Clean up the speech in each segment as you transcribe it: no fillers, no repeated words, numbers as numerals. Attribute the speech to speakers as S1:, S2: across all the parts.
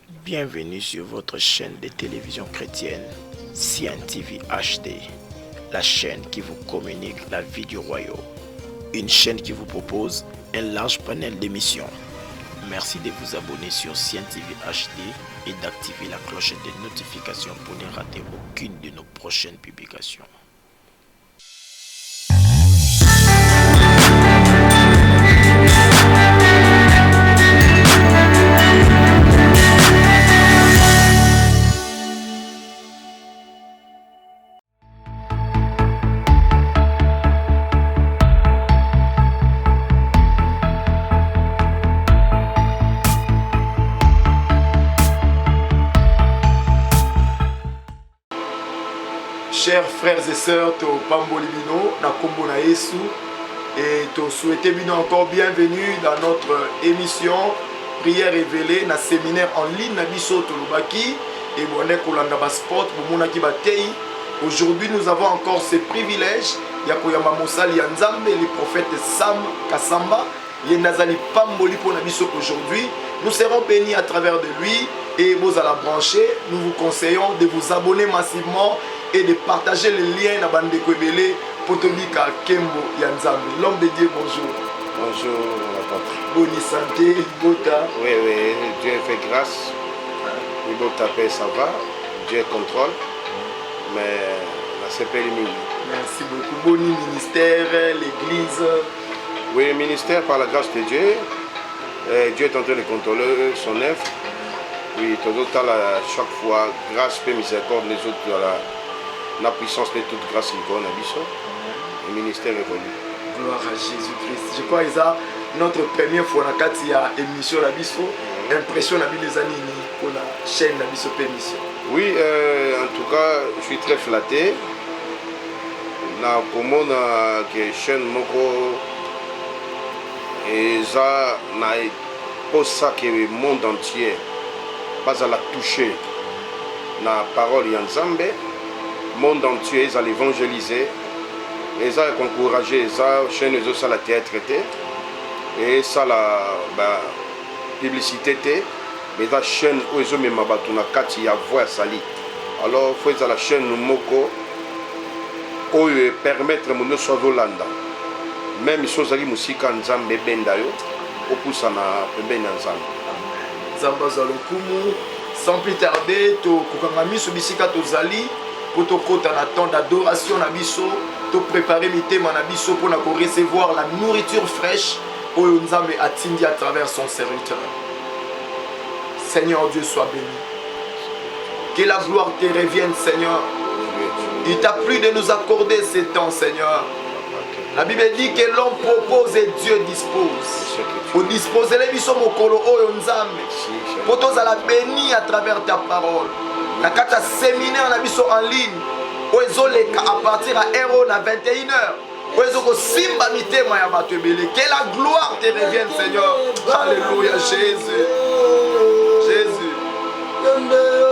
S1: Bienvenue sur votre chaîne de télévision chrétienne, Cien TV HD, la chaîne qui vous communique la vie du royaume. Une chaîne qui vous propose un large panel d'émissions. Merci de vous abonner sur Cien TV HD et d'activer la cloche de notification pour ne rater aucune de nos prochaines publications.
S2: Chers frères et sœurs, to pamboli bino na kombo na Yesu et to souhaitez bino encore bienvenue dans notre émission prière révélée na séminaire en ligne na biso to lubaki et boné kolanda ba sport bomona ki batei. Aujourd'hui nous avons encore ce privilège ya koyamba mosali ya Nzambe le prophète Sam Kasamba ye nazali pamboli pour na biso aujourd'hui. Nous serons bénis à travers de lui et vous allez brancher. Nous vous conseillons de vous abonner massivement et de partager les liens dans bande Kwebele pour te dire qu'à Kembo Yanzambe. L'homme de Dieu, bonjour.
S3: Bonjour, papa.
S2: Bonne santé, Bota.
S3: Oui, Dieu fait grâce. Bota paix, ça va. Dieu contrôle. Mais la CP est.
S2: Merci beaucoup. Bon ministère, l'église.
S3: Oui, le ministère, par la grâce de Dieu, Dieu est en train de contrôler son œuvre. Oui, tout le temps, chaque fois, grâce et miséricorde, les autres, la puissance de toute grâce qu'il y a le ministère évolue.
S2: Gloire à Jésus-Christ. Je crois que c'est notre première fois dans l'émission de Bisso. Impression de les années pour la chaîne de Bisso émission.
S3: Oui, en tout cas, je suis très flatté. Na commune que chaîne moko et ça na pour ça que le monde entier pas à la toucher na parole Yanzambe. Le monde entier, ils allaient évangéliser, ils allaient encourager, ils allaient chaîne de la théâtre et ça la publicité, mais la chaîne où ils ont mis ma bâton, il y a voix sali. Alors il faut que la chaîne nous moko pour permettre de nous sauver l'Anda. Même si nous avons musique en Zambé bendayo, au pouce en ben en Zambé.
S2: Zamba zalokumu, sans plus tarder, to kukangami subisika to zali. Pour te côté en attente d'adoration na biso, te préparer mitema na biso pour recevoir la nourriture fraîche au Nzambe atindi à travers son serviteur. Seigneur Dieu soit béni. Que la gloire te revienne, Seigneur. Il t'a plu de nous accorder ce temps, Seigneur. La Bible dit que l'homme propose et Dieu dispose. Pour disposer les biso mokolo o Nzambe. Pour tous à la bénir à travers ta parole. La carte séminaire na biso en ligne où ils ont les à partir à héros à 21h où ils ont simba mitema ya bato ebele. Que la gloire te revienne, Seigneur. Alléluia. Jésus, alléluia. Jésus, alléluia.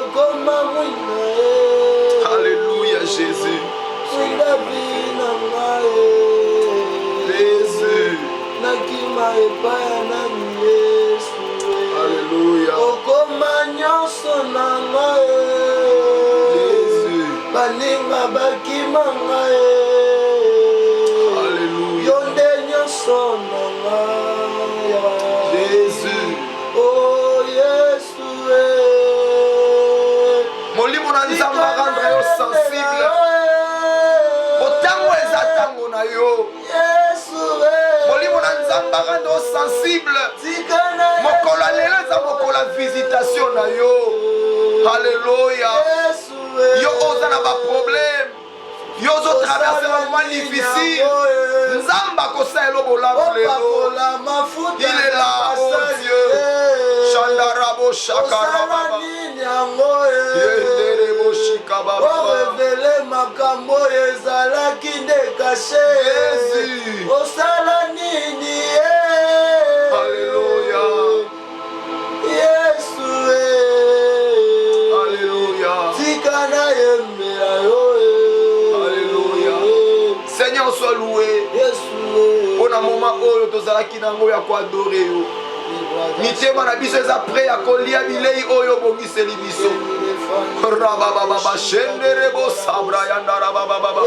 S4: Baninga bakima ngae
S2: Alléluia.
S4: Yonde nyoso nanga
S2: Jésus.
S4: Oh Yesu
S2: Molimo na Nzamba rendre yo sensible. Otango ezatango na yo.
S4: Yesu
S2: Molimo na Nzamba rendre yo sensible. Mokolo lelo za mokolo visitation na yo. Alléluia. Yo oza na ba problème. Yo zo traverser un moment difficile. Nzamba kosa elo bolamu lelo. Il est là, oh Dieu. Shandarabo shakarababa. Yenderebo shikababa.
S4: Révélé makambo ezalaki nde caché.
S2: Jésus.
S4: Osala nini
S2: Alléluia.
S4: Yesu
S2: Alléluia.
S4: Tikana yembela yo
S2: Alléluia. Seigneur soit loué.
S4: Yesu
S2: Pour un moment où tozalaki nango ya ko adorer yo. mitema na biso eza prêt ya kolia bilei oyo obongiseli biso rabababa shenderebo sabra yandarabababa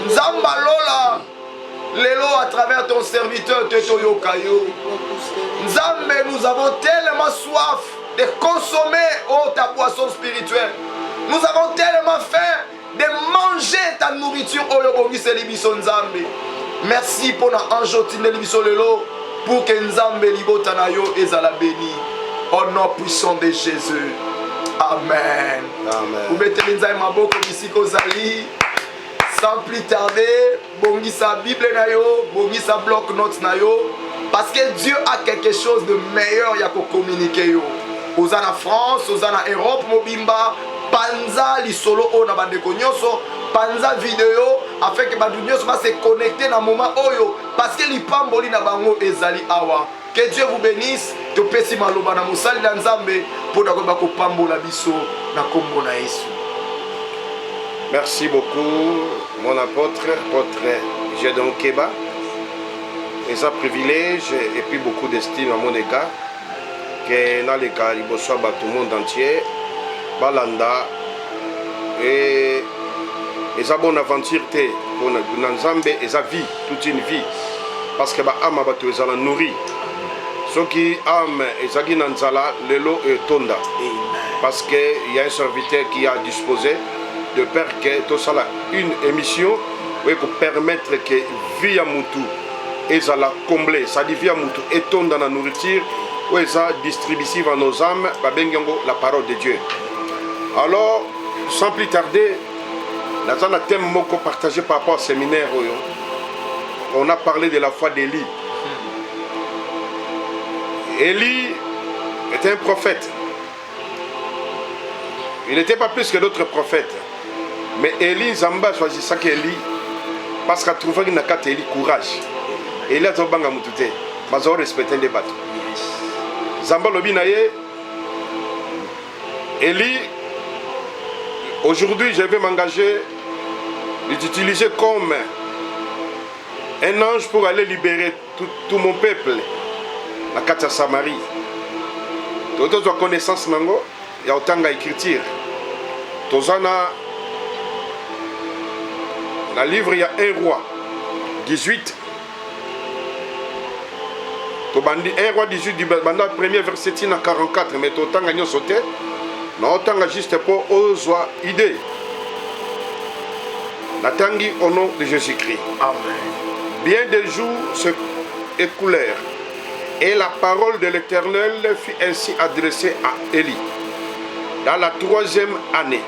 S2: nzamba lola lelo à travers ton serviteur Tetoyoka yo Nzambe, nous avons tellement soif de consommer ta boisson spirituelle. Nous avons tellement faim de manger ta nourriture oyo bongiseli biso Nzambe. Merci pour na anjotine biso lelo pour que Nzambe libota na yo ezala béni au nom puissant de Jésus. Amen.
S3: Amen.
S2: Vous mettez Nzambe maboko bisiko zali. Sans plus tarder, bongisa Bible na yo, bongisa bloc notes na yo, parce que Dieu a quelque chose de meilleur ya ko communiquer yo. Oza na France, oza na Europe mobimba, panza li solo o na bandeko nyonso, panza vidéo afin que bandu nyonso va se connecter na moment oyo parce que li pamboli na bango ezali awa. Que Dieu vous bénisse. To pesi maloba na musali na Nzambe pour na ko ko pambola biso na kombo na Yesu.
S3: Merci beaucoup, mon apôtre Gédon Keba. Et ça privilège et puis beaucoup d'estime à mon égard. Que dans les cas, il reçoit tout le monde entier. Balanda. Et ça bonne aventure pour Nzambe et sa vie, toute une vie. Parce que l'âme a la nourri. Ce qui âme et ça qui nanzala, le lot est tonda. Parce qu'il y a un serviteur qui a disposé de peur que tout ça une émission pour permettre que via Moutou et ça la combler, ça dit via Moutou et tombe dans la nourriture ou ça distributive à nos âmes, la parole de Dieu. Alors, sans plus tarder, dans un thème partagé par rapport au séminaire, on a parlé de la foi d'Élie. Élie était un prophète. Il n'était pas plus que d'autres prophètes. Mais Élie, Zamba choisit ça qu'Élie, parce qu'il a trouvé qu'il n'a qu'à Élie courage. Élie a trouvé banga mutute, mais il a respecté les bateaux. Zamba Lobinaye, Élie, aujourd'hui je vais m'engager d'utiliser comme un ange pour aller libérer tout mon peuple, la Katia Samarie. Tout le monde connaissance nango, il y a autant d'écriture. Tozana. Dans le livre, il y a 1 roi 18. 1 roi 18 du premier verset 44. Mais autant gagné sauté. Non, autant juste pour oser idée. Natangi au nom de Jésus-Christ.
S2: Amen.
S3: Bien des jours se écoulèrent. Et la parole de l'Éternel fut ainsi adressée à Élie. Dans la 3e année,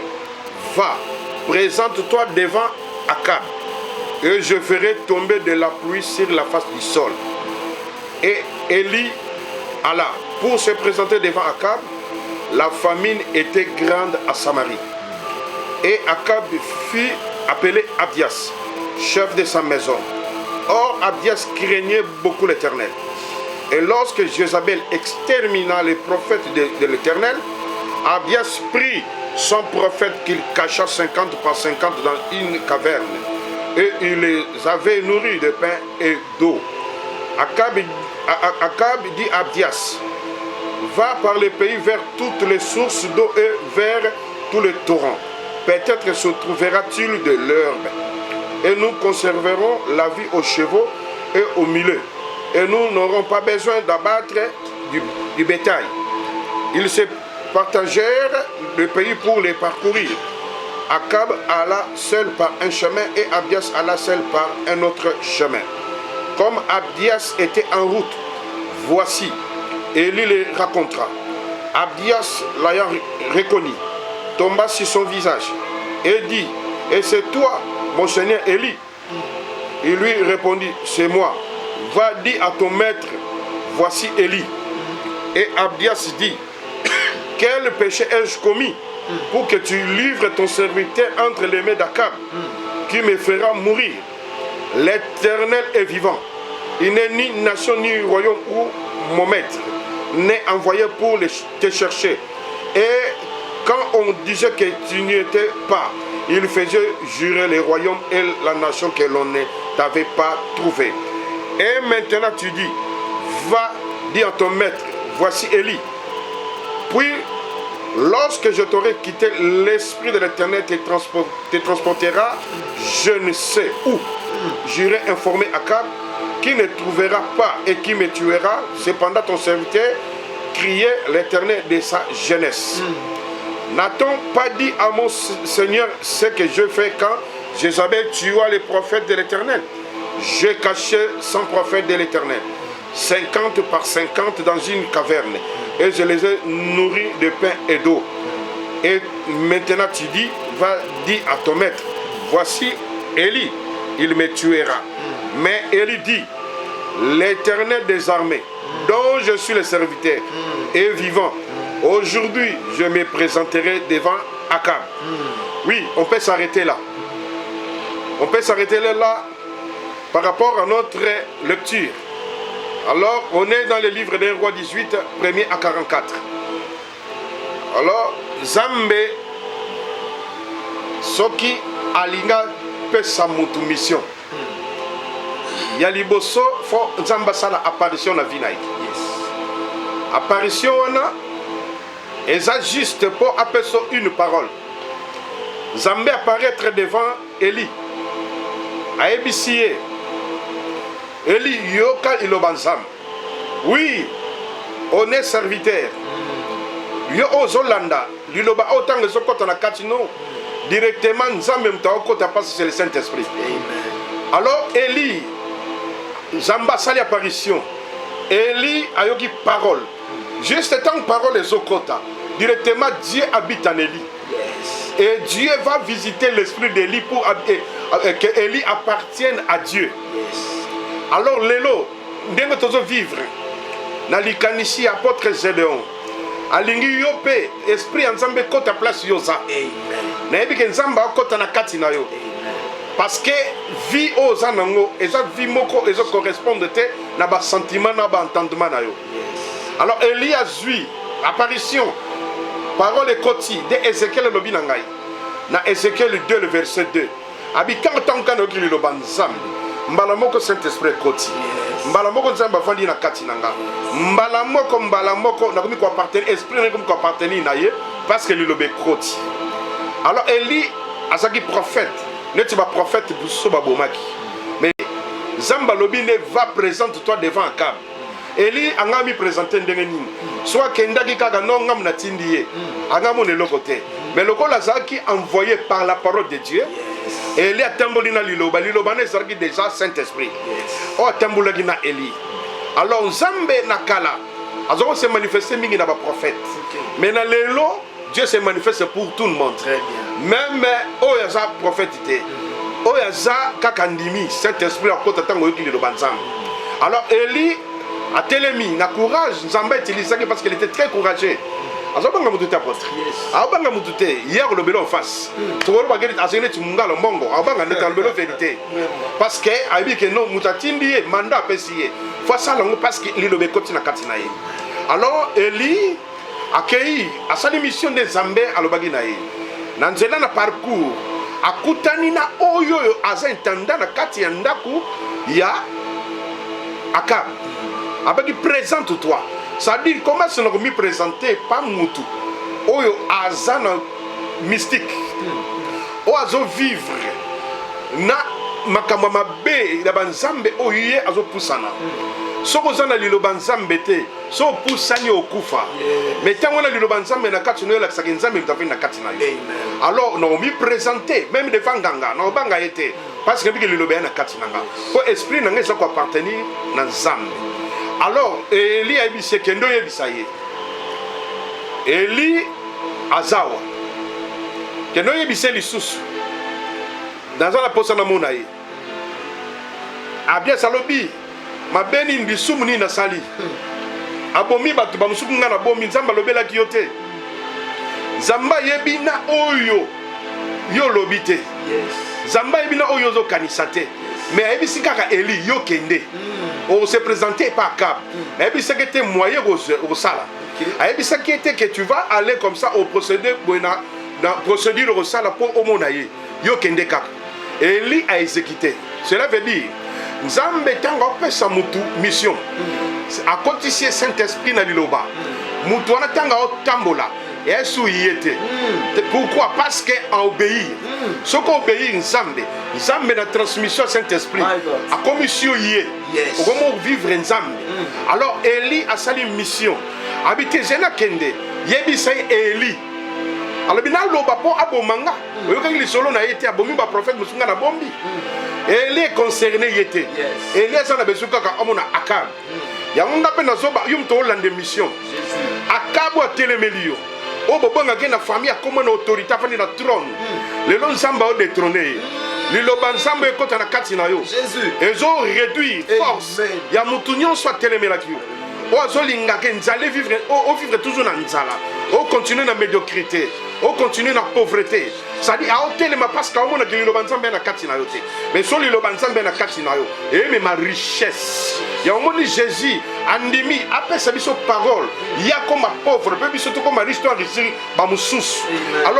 S3: va, présente-toi devant Akab, et je ferai tomber de la pluie sur la face du sol. Et Élie alla pour se présenter devant Akab. La famine était grande à Samarie. Et Akab fut appelé Abdias, chef de sa maison. Or Abdias craignait beaucoup l'Éternel. Et lorsque Jézabel extermina les prophètes de l'Éternel, Abdias prit son prophète qu'il cacha 50 par 50 dans une caverne. Et il les avait nourris de pain et d'eau. Akab dit à Abdias, va par le pays vers toutes les sources d'eau et vers tous les torrents. Peut-être se trouvera-t-il de l'herbe. Et nous conserverons la vie aux chevaux et aux mulets. Et nous n'aurons pas besoin d'abattre du bétail. Ils se partagèrent le pays pour les parcourir. Akab alla seul par un chemin et Abdias alla seul par un autre chemin. Comme Abdias était en route, voici, Élie les racontera. Abdias l'ayant reconnu, tomba sur son visage et dit, et c'est toi, mon seigneur Élie? Il lui répondit, c'est moi. Va dire à ton maître, voici Élie. Et Abdias dit, quel péché ai-je commis pour que tu livres ton serviteur entre les mains d'Akab, qui me fera mourir? L'Éternel est vivant. Il n'est ni nation ni royaume où mon maître n'est envoyé pour te chercher. Et quand on disait que tu n'y étais pas, il faisait jurer les royaumes et la nation que l'on ne t'avait pas trouvé. Et maintenant tu dis, va dis à ton maître, voici Élie. Puis, lorsque je t'aurai quitté, l'Esprit de l'Éternel te transportera, je ne sais où. J'irai informer Akab, qui ne trouvera pas et qui me tuera. Cependant, ton serviteur criait l'Éternel de sa jeunesse. N'a-t-on pas dit à mon Seigneur ce que je fais quand Jézabel tua les prophètes de l'Éternel? J'ai caché 100 prophètes de l'Éternel, 50 par 50 dans une caverne, et je les ai nourris de pain et d'eau. Et maintenant tu dis, va dire à ton maître, voici Élie, il me tuera. Mais Élie dit, l'Éternel des armées, dont je suis le serviteur, est vivant. Aujourd'hui, je me présenterai devant Akab. Oui, on peut s'arrêter là. On peut s'arrêter là par rapport à notre lecture. Alors, on est dans le livre d'un roi 18, 1er à 44. Alors, Zambé, Soki, Alinga, pesa mutu mission. Yaliboso, faut Zamba sala apparition na vie. Apparition, et ça juste pour appeler une parole. Zambé apparaître devant Élie. A ébissé. Élie yoka ilobanzam. Oui, on est serviteur. Yo ozolanda. Liloba autant que sokota na katino. Directement nzambe mtaokota passe c'est le Saint-Esprit. Alors Élie, Zamba sali apparition. Élie a yoki parole. Juste tant que parole est okota. Directement Dieu habite en Élie. Et Dieu va visiter l'esprit d'Élie pour que Élie appartienne à Dieu. Alors, Lélo, nous devons vivre dans l'Ikanishi apôtre Gédéon. Alingi yope, esprit ensemble kota place yoza. Naebi ke nzamba kota na kati na yo. Parce que vie oza nango, eza vie moko ezo correspondre te na ba sentiment na ba entendement na yo. Alors Élie a vu apparition. Parole koti de Ézéchiel lobi na ngai. Na Ézéchiel 2 le verset 2. Abi quand tankano ki lo banzam. Mbala moko Saint-Esprit koti. Mbala moko nzamba fandi na kati nanga. Mbala moko na komi ko appartenir esprit na komi ko appartenir na ye parce que lilobe koti. Alors Élie azaki prophète. Neti ba prophète buso ba bomaki. Mais Zamba lobi ne va présente toi devant Akab. Élie anga mi présenter ndenge nini. Soit kendaki kaka non ngam na tindiye. Anga mo ne lokote. Mais le Lazaki envoyé par la parole de Dieu. Élie a tambolina liloba ne zargi déjà Saint-Esprit. Oh tambolagi na Élie. Alors Zambé nakala azoko se manifester mingi na ba prophète. Mais na lelo Dieu se manifeste pour tout le monde. Très bien. Même oyaza prophétité. Oyaza kakandimi Saint-Esprit akota tango yoki liloba nzambe. Alors Élie a télémi, na courage, Zamba utilisé parce qu'il était très courageux. Azobanga mutute apôtre. Abanga mutute hier le belo en face. Toro bageli azene tumunga lo mbongo. Abanga ndeta belo vérité. Parce que abi que non mutatindi mandat pesier. Faut ça longo parce que li lo bekoti na katina ye. Alors Élie accueilli à sa mission de Zambé à l'obagi na ye. Na nzela na parcours akutani na oyo aza intendant na kati ya ndaku ya Akab. Abaki présente-toi. Ça dit comment se nous me présenter pas mutu. Oyo azana mystique. Oazo vivre na makamba mabe na banzambe oye azo pusana. Soko zana lilo banzambe te, so pusani okufa. Mais tango na lilo banzambe na kati no la sakinzambe mtafi na kati na yo. Alors nous me présenter même devant nganga, na banga été parce que lilo be na kati nanga. Pour esprit nanga ça ko appartenir na nzambe. Alors, Élie a dit que Kendo Yebisaye. Élie Azawa. Kendo Yebisaye Lissous. Dans la poste na monaye. Abia Salobi. Ma beni bisumuni na sali. Abomi batu ba musuku ngana bomi nzamba lobela kiyote. Zamba yebina oyo. Yo lobite. Yes. Zamba yebina oyo zo kanisate. Mais Yebi kaka Élie yo kende. On se présentait par Akab. Et puis, c'est que tu es moyen au sala. Et puis, c'est que tu vas aller comme ça au procédé, dans procédure au sala pour au monaye. Yo kende kak. Élie a exécuté. Cela veut dire, nzambe ntango apesa mutu mission akotisi Saint-Esprit na liloba mutu wana ntango aotambola Yesu yete. Pourquoi? Parce qu'on obéit. Ce qu'on obéit nzambe na transmission Saint-Esprit a commission yé. Comment vivre nzambe. Alors Eli a sali mission. Habité Zena Kende. Yebisa Eli. Alors bina loba po abomanga. Oyoka li solo na yete abomi ba prophète musunga na bombi. Eli est concerné yete. Eli a sana besuka ka omona Akab. Ya munga pe na zoba yum to lande mission. Akab a telemelio. Oh, bon, la famille a comme une autorité à la trône. Les longs samba ont détrôné. Les loban samba écoutent la katinayo. Jésus. Ils ont réduit force. Il y a moutunion soit télémélatio. Oh, zolinga ken zale vivre. Oh, vivre toujours dans nzala. Oh, continuer dans la médiocrité. Oh, continuer dans la pauvreté. Ça dit, à hôtel, ma parce qu'à un moment, le loban samba na katinayo. Mais sur le loban samba na katinayo. Et mais ma richesse. Il y a un moment Jésus, Andimi, après sa mission parole, il y a comme un pauvre, puis surtout comme un riche, alors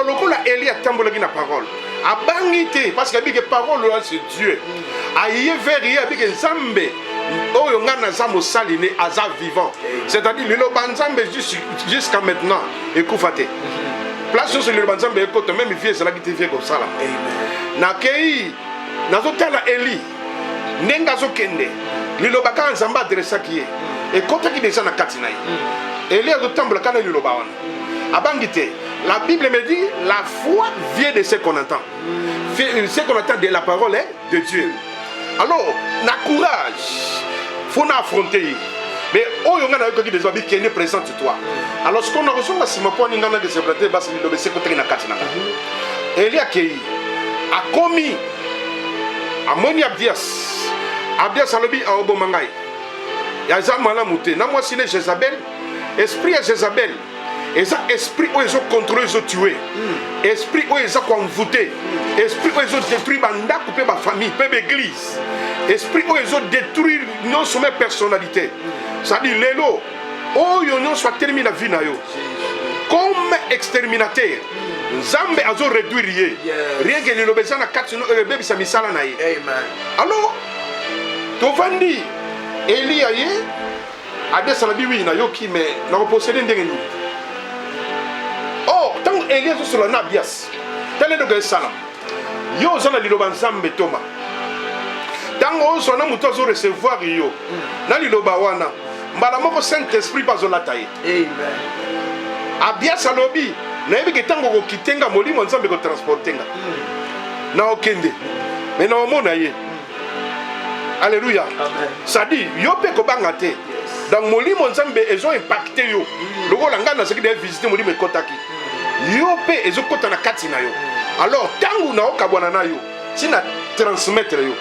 S3: le coup là, Élie a tamboulé la parole. A bangité, parce qu'il y a des paroles, c'est Dieu. A y vers y a des Zambé. Oh, il y a un Zambo saliné, Azar vivant. C'est-à-dire, le Lobanzambe jusqu'à maintenant, écoutez. Place sur le Lobanzambe, écoute, même vieux, c'est là qui te vient comme ça. Nakei, Nazotala Élie, Nengazo Kende. Lilobaka nzamba adressa qui est et quand qui descend na katina Élie a temple kana liloba wana abangite. La Bible me dit la foi vient de ce qu'on entend. Ce qu'on entend de la parole de Dieu. Alors na courage faut na affronter. Mais oh yonga na yoki des habits qui est présent sur toi. Alors ce qu'on a reçu c'est ma point ngana de se planter bas lilobe ce côté na katina. Élie a commis amoni Abdias. Abdias alobi a obomangai. Ya zamala muté. Na moi sine Jézabel. Esprit à Jézabel. Et ça esprit où ils ont contrôlé, ils ont tué. Esprit où ils ont envoûté. Esprit où ils ont détruit banda coupé ma famille, peu l'église. Esprit où ils ont détruit non seulement personnalité. Ça dit l'élo. Oh yon soit terminé la vie na yo. Comme exterminateur. Nzambe azo réduire. Rien que le besoin na katino bébé sa misala na ye. Amen. Alors Tovandi, Eli aye, Abdias salabi oui na yoki mais na reposséder ndengeni. Oh, tant Eli est sur la Abdias, tel est le salam. Yo zana liloba nzambe toma. Tant on soit na mutozo recevoir yo, na liloba wana, mbala moko Saint-Esprit bazola taye. Amen. Abdias alobi, na yebi ke tango ko kitenga molimo nzambe ko transportenga. Na okende. Mais na omona ye. Alléluia. Ça dit, yo pe ko bangate. Dans molimo nzambe ils ont impacté yo. Loko langa na seki de visiter molimo kotaki. Yo pe ezo kota na kati na yo. Alors tangu na okabwana na yo, sina transmettre yo.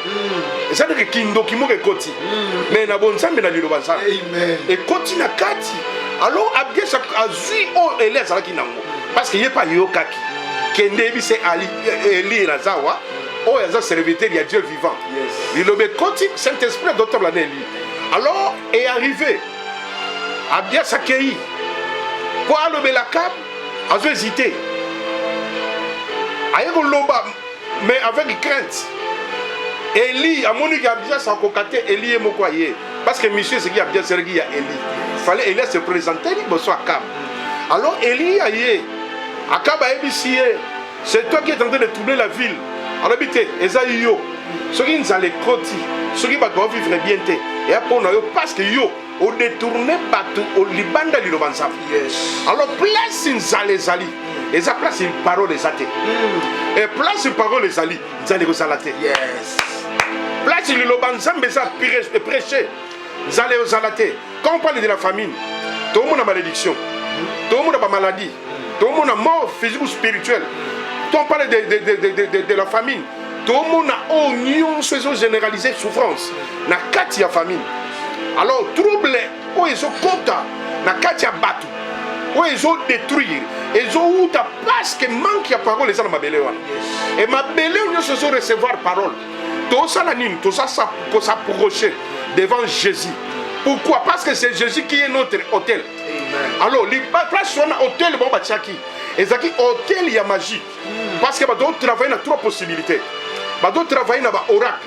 S3: Et ça dit que kindo kimoke koti. Mais na bon nzambe na liloba nzambe. Amen. Et koti na kati. Alors Abdias azui o Elias alaki nango. Parce que yé pas yo kaki. Kende bi c'est Ali Eli na zawa. Oh, il y a un serviteur, il y a Dieu vivant. Il le continue, Saint-Esprit d'autant l'année. Alors, est arrivé. Abdias accueilli. Pour aller la cap, a hésité. Aïe, mais avec crainte. Eli, à mon égal, Abdias a cocaté, Eli et Mokoye. Parce que monsieur, c'est qui Abdias Sergi à Eli. Il fallait Eli se présenter, il me soit Akab. Alors, Eli aïe. Akab a ébissé. C'est toi qui es en train de troubler la ville. Alors, Esaïe yo, ceux qui nous allaient côté, ceux qui vont vivre bien, et après, parce que yo, on détourne partout, au Liban, dans l'Ilobansa. Alors, place une zali, et ça place une parole des athées. Et place une parole des ali, ils allaient aux alatés. Place une l'Ilobansa, mais ça prêcher, ils allaient aux alatés. Quand on parle de la famine, tout le monde a malédiction, tout le monde a maladie, tout le monde a mort physique ou spirituelle. Quand on parle de la famine, tout le monde a oignon, généralisé souffrance. Na kati ya famine. Alors, trouble, où ils ont compté, na kati ya batu, où ils ont détruire, ils ont eu parce que manque de parole, les gens ma belle. Et ma belle, ils se sont recevoir parole. Tout ça, tout ça, pour s'approcher devant Jésus. Pourquoi? Parce que c'est Jésus qui est notre hôtel. Alors, les places sont un hôtel, bon, bah, tchaki. Et ça qui hôtel, il y a magie. Parce que bah, d'autres travaillent dans trois possibilités. Bah, d'autres travaillent dans l'oracle.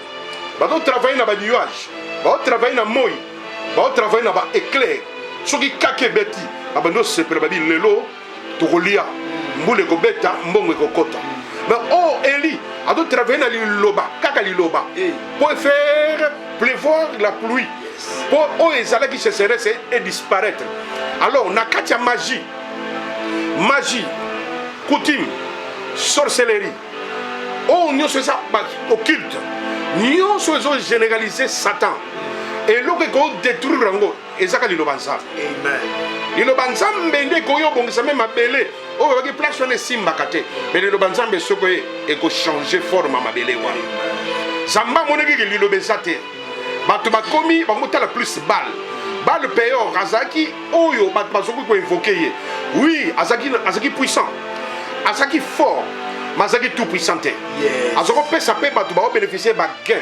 S3: bazo travailler na ba nuage, bazo travailler na moi, bazo travailler na ba éclair. Soki kake beti, abando sepela babi lelo tokolia mbule ko beta mbongo ko kota. Mais oh Eli, ado travailler na liloba, kaka liloba. Pour faire pleuvoir la pluie. Pour oh ezala qui se serait et disparaître. Alors na katia magie. Magie, coutume, sorcellerie. Oh nous c'est ça occulte. Nous sommes généraliser Satan. Et l'eau qui détruit rango, et ça qui l'obanza.
S2: Amen.
S3: Il obanza mbende koyo bon ça même appelé. Oh qui place on est simba kate. Mais l'obanza mbe soko e ko changer forme ma belé wa. Zamba moneki ki l'obezate. Batu bakomi ba motala plus balle. Balle payeur Azaki oyo batu bazoko ko invoquer. Oui, Azaki puissant. Azaki fort. Mazaki tout puissanté. Azoko pesa pe batu ba bénéficier ba gain.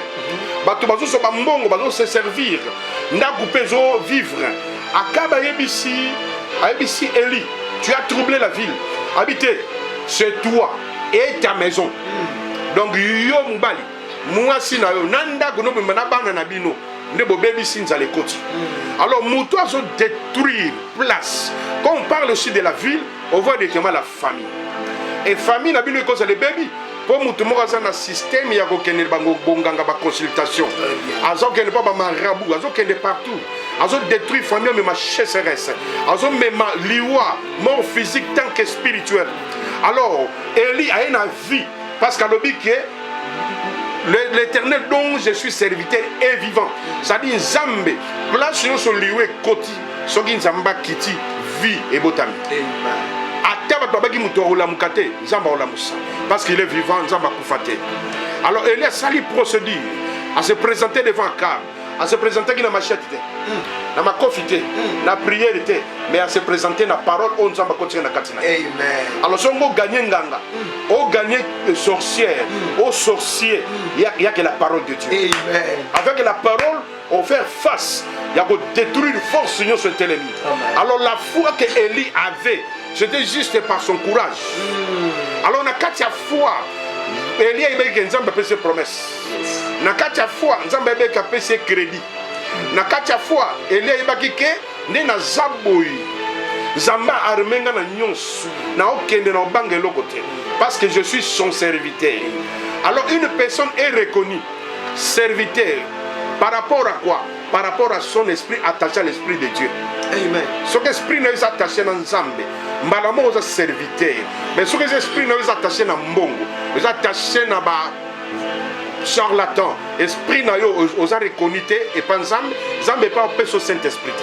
S3: Batu bazo so ba mbongo bazo se servir. Ndaku pezo vivre. Akaba yebisi Eli, tu as troublé la ville. Habiter chez toi et ta maison. Donc yo mbali. Moi si na yo nanda gono mbana bana na bino. Ndebo baby sinza les côtes. Alors muto azo détruire place. Quand on parle aussi de la ville, on voit directement la famille. Et famille na bino cause les baby pour mutu moko za na système ya ko kende bango bonganga ba consultation azo kende pas ba marabout azo kende partout azo détruire famille mais ma chasseresse azo même liwa mort physique tant que spirituel. Alors Eli a une vie parce qu'à l'obi que l'Éternel dont je suis serviteur est vivant. Ça dit Nzambe place sur son liwe koti soki Nzamba kiti vie et botami. Parce qu'il est vivant, alors il a sali procédure à se présenter devant Akab, à se présenter dans ma machette, dans ma confité, dans la prière, mais à se présenter dans la parole, on s'en va continuer dans la katina. Alors si on gagne nganga, on gagne sorcière, au sorcier, il y a que la parole de Dieu. Amen. Avec la parole, on fait face, il y a que détruire une force sur notre ennemi. Alors la foi que Eli avait, c'était juste par son courage. Alors, na katia foi, Eli a eu Nzamba fait ses promesses. Na katia foi, Nzamba a fait ses crédits. Na katia foi, Eli a eu que na zaboui. Nzamba armenga na nyons. Na okende na bangelo côté. Parce que je suis son serviteur. Alors, une personne est reconnue serviteur. Par rapport à quoi? Par rapport à son esprit attaché à l'esprit de Dieu. Amen. Son esprit n'est pas attaché à Nzambe. Malamo aux serviteurs. Mais son esprit n'est pas attaché à Mbongo. Ils sont attachés à charlatan. Esprit n'a aux reconnus et pas Nzambe. Nzambe pas au son Saint-Esprit.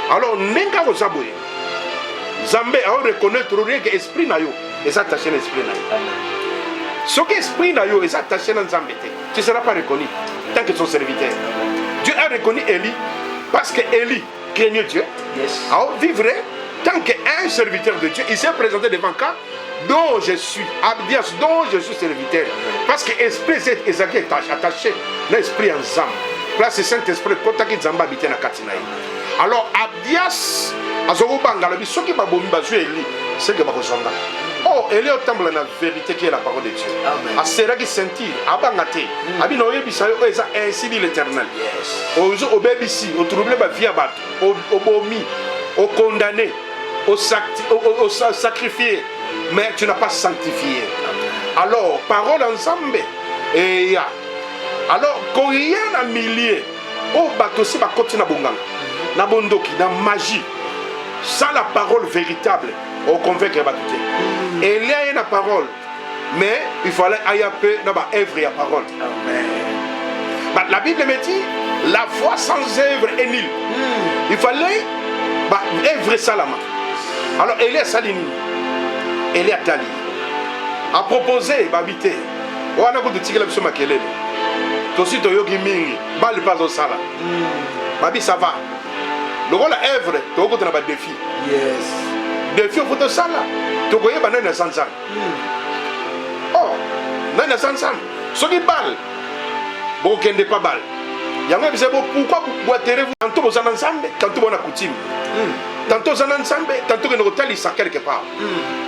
S3: Alors, n'enga aux aboués. Nzambe a reconnaître que esprit n'a yo. Ils sont attachés à l'esprit n'a yo. Son esprit n'a yo, ils sont attachés à Nzambe. Tu ne seras pas reconnu tant que son serviteur. Dieu a reconnu Eli parce que Eli craignait Dieu. Alors vivrait tant qu'un serviteur de Dieu. Il s'est présenté devant Ka dont je suis Abdias, dont je suis serviteur. Parce que l'esprit est attaché l'esprit en Zam. Là c'est Saint-Esprit qui est habité dans Katina. Alors Abdias azobanga la biso qui ba bombi ba Eli c'est que ba kozonga. Oh, elle est au temple de la vérité qui est la parole de Dieu. A sera qui sentir, a bangate, a bien au yebisa, ainsi dit l'Éternel. Au bébisi, au troublé ba vie abat, au bomi, au condamné, au sacrifié, mais tu n'as pas sanctifié. Alors, parole ensemble, et ya. Alors, quand il y a un millier, au bateau si ba continue na bongang, na bondoki, na magie, sans la parole véritable. On convainc que et il y a une parole, mais il fallait aller un peu dans la œuvre et la parole. Amen. La Bible me dit la foi sans œuvre est nulle. Il fallait œuvre salama. Alors Elia Salini, Elia Tali a proposé d'habiter. On a beaucoup de tigres sur ma kelele. Tosi to yogi mingi, bal pas au sala. Babi ça va. Le rôle à œuvre, tu as un défi. Yes. Défi au photo sala. Tu as un banane sans sang. Oh, nana sans sang. Ce qui balle, bon, qui n'est pas balle. Il y a un peu pourquoi vous boitez tantôt vous en ensemble, tantôt vous en coutume. Tantôt vous en ensemble, tantôt vous en hôtel, il s'en quelque part.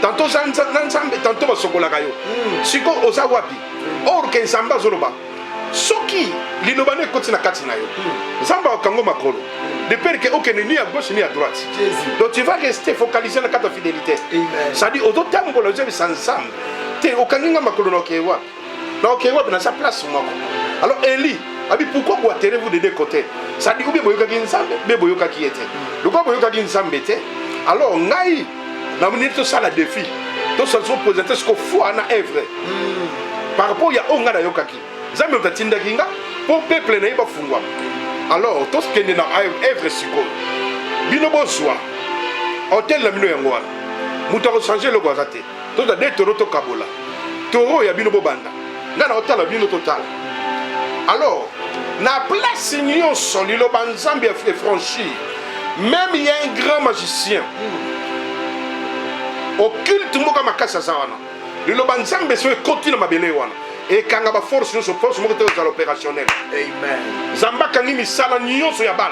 S3: Tantôt vous en ensemble, tantôt vous en sokolagayo. Si vous en wapi, or qu'un samba zoloba. soki linobane koti na kati na yo nzamba okango makolo de peur que aucun ni à gauche ni à droite. Donc tu vas rester focalisé dans ta fidélité. Ça dit au temps pour le jeu ensemble. Te okanginga makolo na kewa. Na kewa na sa place moko. Alors Eli, abi pourquoi boiterez-vous de deux côtés? Ça dit ou bien boyoka kinzambe, be boyoka ki était. Pourquoi boyoka kinzambe était? Alors ngai na minute ça la défi. Tout ça sont présentés ce qu'on foi na œuvre. Par rapport ya onga na yokaki. Zambe utatinda kinga pour peuple na iba fungwa. Alors tout ce qui est dans œuvre siko. Bino boswa. Hôtel la mino yango. Muta ko changer le gwazate. Tout da de toro to kabola. Toro ya bino bobanda. Ngana hôtel la bino total. Alors, na place union solilo banzambi est franchi. Même il y a un grand magicien. Occulte moka makasa zawana. Lilo banzambe so continue mabele wana. Et quand on a force, nous sommes dans l'opérationnel. Amen. Zamba kangi misala nyonso ya bal.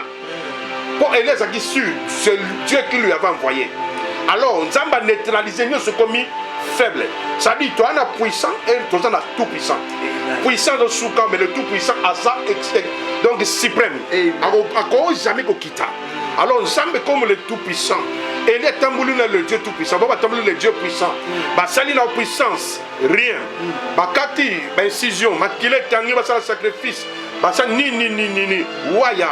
S3: Pour Elisa qui sûr, c'est Dieu qui lui avait envoyé. Alors, Zamba neutraliser nyonso comme faible. Ça dit toi on a puissant et toi on a tout puissant. Puissant de souka mais le tout puissant à ça donc suprême. Encore jamais ko kita. Alors Zamba comme le tout puissant. Et les tamboulina le Dieu tout puissant. Baba tamboulina le Dieu puissant. Ba sali la puissance rien. Ba kati ba incision, makile tangi ba sala sacrifice. Ba sa ni. Waya.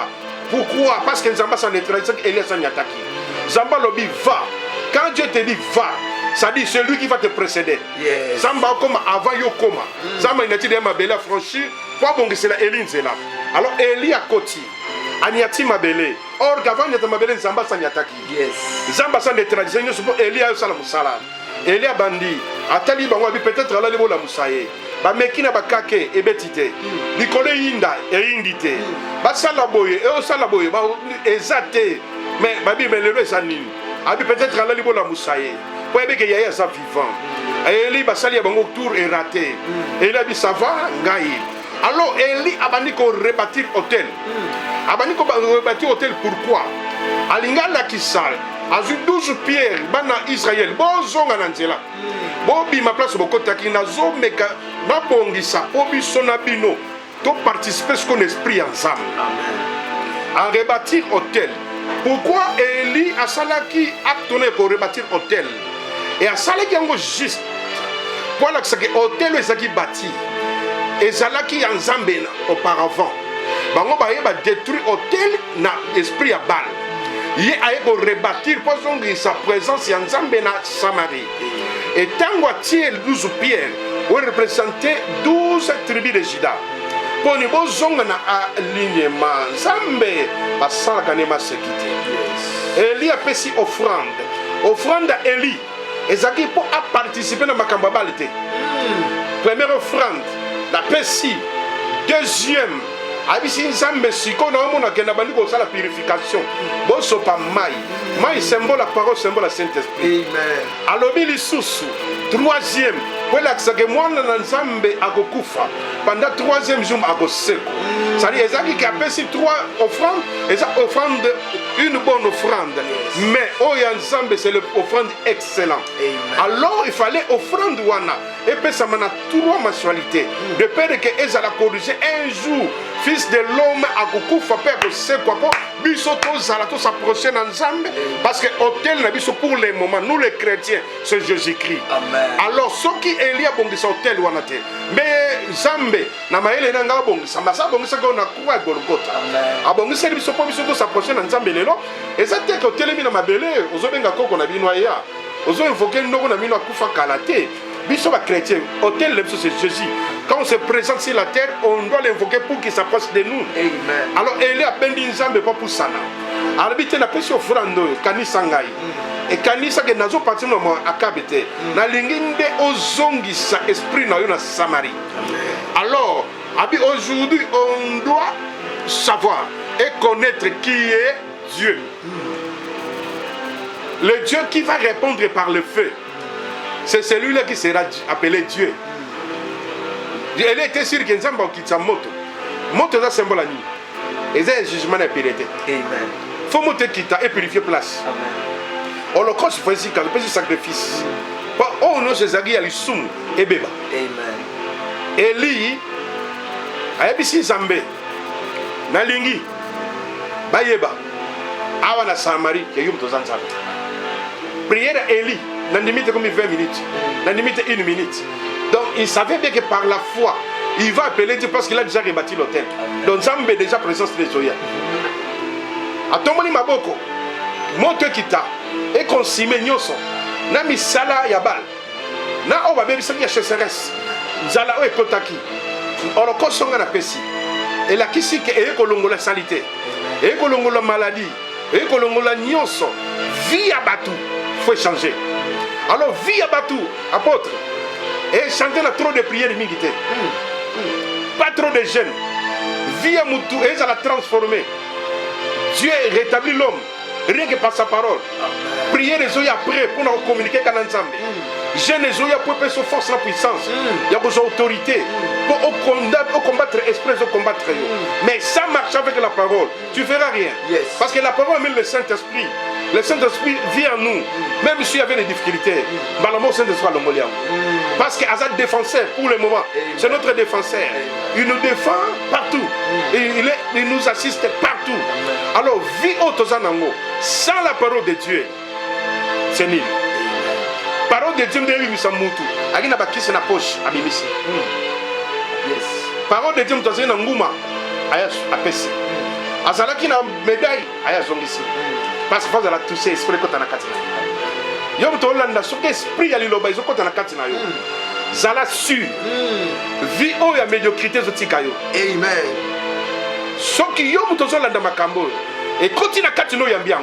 S3: Pourquoi? Parce que Zamba s'en neutralise et Elias s'en attaque. Zamba lobi va. Quand Dieu te dit va, ça dit c'est lui qui va te précéder. Yes. Zamba comme avant yo koma. Zamba inati de ma belle franchir. Pour bon que c'est la Eline c'est là. Alors Eli a koti. Aniati mabele. Or qu'avant n'était mabele Zamba s'en attaque. Yes. Zamba s'en neutralise. Nous sommes Eli a eu ça la musala. Eli a bandi. Atali bango abi peut-être là le la musaye. Ba mekina bakake ebetite. Nikole yinda e indite. Ba sala boye e o sala boye ba ezate. Mais babi mais le sanini. Abi peut-être là le la musaye. Pour que yaya sa vivant. Eli ba sali bango tour est raté. Eli abi ça va ngai. Alors Eli abandi ko rebâtir hôtel. Abandi ko rebâtir hôtel pourquoi? Alingala kisal. Azu 12 pierres bana Israël. Bozonga na nzela. Bobi ma place bokota ki nazo meka ba bongisa obi sonabino to participer ce qu'on esprit ensemble. Amen. À rebâtir hôtel. Pourquoi Eli a salaki actonné pour rebâtir hôtel? Et à salaki yango juste. Voilà que c'est hôtel ezaki bâti. Et zalaki en Zambena auparavant. Bango ba yeba détruire hôtel na esprit à balle. Il a rebâtir pour sa présence en Zambena Samarie. Et tango tier 12 pierres, on représentait 12 tribus de Juda. Pour nous zonga na alignement Zambé basala kanema sekité. Eli a pesi offrande. Offrande à Eli. Ezaki pour participer dans makambo balité. Première offrande, la pesi. Deuxième, abisi Nzambe siko na omona kena bandi ko sala purification. Boso pa mai. Mai symbole la parole, symbole la Saint-Esprit. Amen. Alobi lisusu. Troisième, pour l'accès moi na Nzambe akokufa. Pendant troisième jour akoseko. Ça dit ezaki qui appelle si trois offrandes, et ça offrande une bonne offrande. Mais oya Nzambe c'est l'offrande excellent. Alors il fallait offrande wana et puis ça m'a trois mensualités. De peur que ezala corriger un jour fils de l'homme akokufa pe akoseko ko biso to zala to s'approcher na Nzambe parce que hôtel na biso pour les moments nous les chrétiens c'est Jésus-Christ. Amen. Alors ce qui Elia bongisa hôtel wana te mais Nzambe na maele na nga bongisa masa bongisa ko na kwa Golgotha. Abongisa biso po biso to s'approcher na Nzambe lelo et ça te que hôtel mi na mabele ozobenga koko na bino ya ozo invoquer ndoko na bino akufa kalate. Biso va chrétien, hôtel c'est Jésus. Quand on se présente sur la terre, on doit l'invoquer pour qu'il s'approche de nous. Amen. Alors Eli a bendi Nzambe pas pour ça. Arbité na pesi offrande kanisa ngai. Et kanisa que nazo partir no akabete. Na linginde ozongisa esprit na yo na Samarie. Alors, abi aujourd'hui on doit savoir et connaître qui est Dieu. Le Dieu qui va répondre par le feu. C'est celui-là qui sera appelé Dieu. Elle était sûre que Nzamba okitsa moto. Moto est un symbole à nous. Et c'est un jugement d'impureté. Amen. Il faut monter quitter et purifier place. Amen. Holocauste, il faut ici, quand il fait sacrifice. Oh non, c'est Zagui à l'issum et Beba. Amen. Eli, ayebisi Nzambe nalingi bayeba awa na Samarie ke yo muto Nzambe. Prière Élie na limite comme 20 minutes, na limite 1 minute. Donc il savait bien que par la foi il va appeler Dieu parce qu'il a déjà rebâti l'autel. Donc Nzambe déjà présence de Zoya. Atomoni maboko moto kita et consommer nyoso na misala ya bal na oba bebisa ya chasseresse nzala o ekotaki orokosonga na pesi et la kisike e kolongola salité e kolongola maladie e kolongola nyoso vie ya batu faut changer. Alors vie ya batu apôtre et chanter na trop de prières mingité pas trop de jeûne vie ya mutu et ça la transformer. Dieu rétablit l'homme rien que par sa parole. Prier les oeufs après pour nous communiquer avec l'ensemble. Jeûne les oeufs pour faire force la puissance. Il y a besoin d'autorité pour combattre l'esprit, pour combattre. Mais ça marche avec la parole. Tu ne feras rien. Parce que la parole met le Saint-Esprit. Le Saint-Esprit vient en nous. Même s'il y avait des difficultés. Le Saint-Esprit parce qu'il est défenseur pour le moment. C'est notre défenseur. Il nous défend partout. Il nous assiste partout. Alors, vie autosanango. Sans la parole de Dieu, c'est nul. Parole de Dieu, c'est moutou. Agina bakisi na poche, abimisi. Parole de Dieu, c'est ngouma. Aya apesi. Azalaki na médaille, aya zongisi. Parce que faut la toucher esprit kota na katina. Yo mto landa soke esprit ya liloba izo kota na katina yo. Zala su. Vie o ya médiocrité zotika yo.
S2: Amen.
S3: Soki yo mto landa makambo. Et continue à continuer à bien.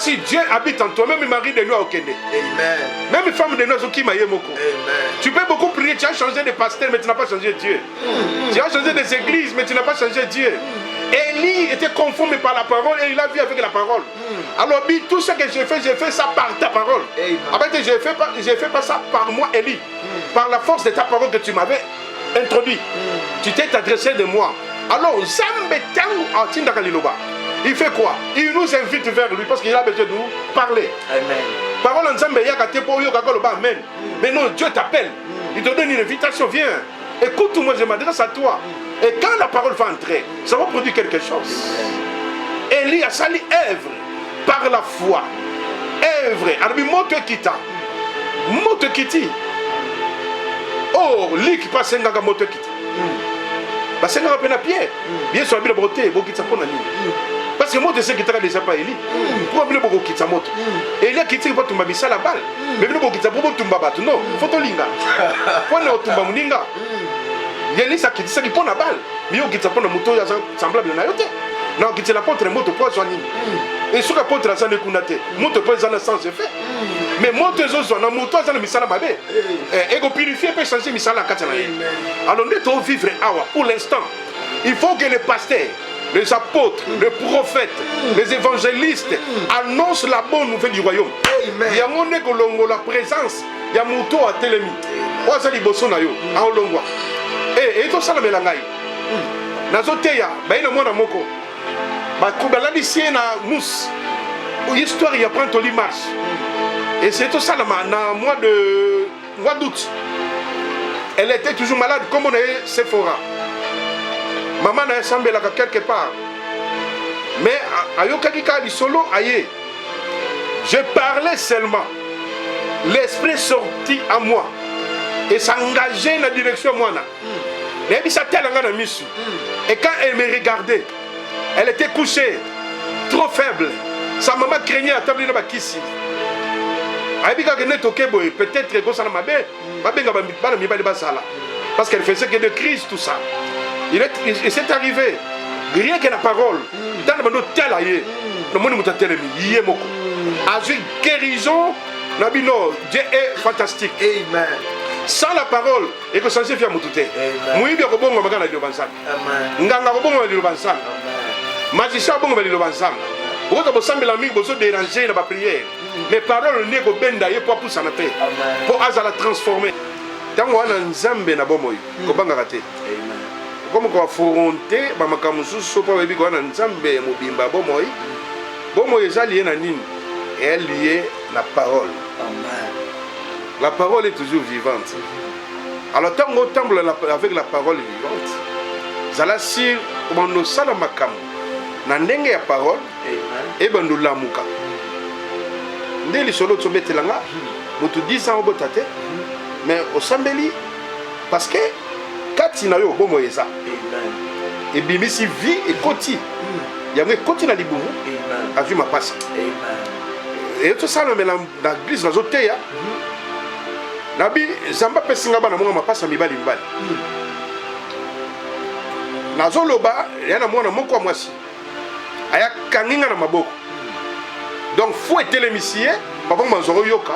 S3: Si Dieu habite en toi, même Marie de nous au Kenya. Même femme de nous qui m'a yémoko. Tu peux beaucoup prier, tu as changé de pasteur, mais tu n'as pas changé Dieu. Tu as changé des églises, mais tu n'as pas changé Dieu. Élie était conforme par la parole et il a vu avec la parole. Alors, tout ce que j'ai fait ça par ta parole. Après, je ne fais pas ça par moi, Élie. Par la force de ta parole que tu m'avais introduit. Tu t'es adressé de moi. Alors, il fait quoi? Il nous invite vers lui parce qu'il a besoin de nous parler. Amen. Parole en Zambé, amen. Mais non, Dieu t'appelle. Il te donne une invitation, viens. Écoute-moi, je m'adresse à toi. Et quand la parole va entrer, ça va produire quelque chose. Élie a sali œuvre par la foi. Œuvre. Alors, moto kita. Moto kiti. Oh, lik passe nga moto kita. Parce que nous avons pied. Bien sûr, la beauté, beaucoup de parce que moi, je sais que tu as déjà pas Élie. Pourquoi beaucoup de quitter sa moto? Élie qui tire pas tomber à la balle. Mais beaucoup de quitter pour tomber à non, faut te linga. Quand on tombe à linga, Élie ça qui dit ça qui prend la balle. Mais il quitte pas la moto, il semblable à nayote. Non, quitte la porte, moto pour joindre. Et sur la porte, ça ne connaît moto pour dans le sens effet. Mais moto zo na moto ça ne misala mabe. Et go purifier peut changer misala katana. Alors nous devons vivre awa pour l'instant. Il faut que les pasteurs, les apôtres, les prophètes, les évangélistes annoncent la bonne nouvelle du royaume. Il y a la présence, il y a moto à Télémi. Oza liboso na yo, a olongwa. Et tout ça la melangai. Nazoteya, ba ina mona moko. Ba kubala d'ici na mousse. Histoire il y a prend toli marche. Et c'est tout ça na mois d'août. Elle était toujours malade comme on est Sephora. Maman n'a semblé là quelque part. Mais ayokakika di solo aye. Je parlais seulement. L'esprit sortit à moi et s'engageait dans la direction moi. Et quand elle me regardait, elle était couchée, trop faible. Sa maman craignait à table de bakisi. Peut-être que ça m'a parce qu'elle faisait que des crises, tout ça. Il s'est arrivé, rien que la parole, dans le monde tel aïe, le monde m'a tel ami, yé moko. Avec guérison, Dieu est fantastique. Amen. Sans la parole, et que ça se fait à Moutouté. Moui bien bon, on va gagner le bansam. Nganga bon, on va le bansam. Magicien bon, on va le bansam. Pourquoi vous semblez l'ami, vous êtes dérangé dans la prière. Les paroles n'est qu'au bendaïe pour pousser la paix. Pour la transformer. Tant qu'on a un zambé na bomoy, qu'on va rater. Comme on va affronter, ma camusu, sopa baby, qu'on a un zambé, mobimba bomoy. Bomoy est allié na nine. Et elle liée la parole. La parole est toujours vivante. Alors tant qu'on temple avec la parole vivante, zala sur bando sala makambo na ndenge ya parole et bando lamuka nde lisolo tsobetelanga mutu 10 ans obotate mais osambeli parce que kati na yo bomo eza et bimisi vie et koti yango koti na libumu a vu ma passe et tout ça mais na église na zoteya nabi zamba pesinga bana monga mapasa mibali nazoloba yana mwana moko wa mwasi aya kaninga na maboko donc faut être l'émissier papa manzoro yoka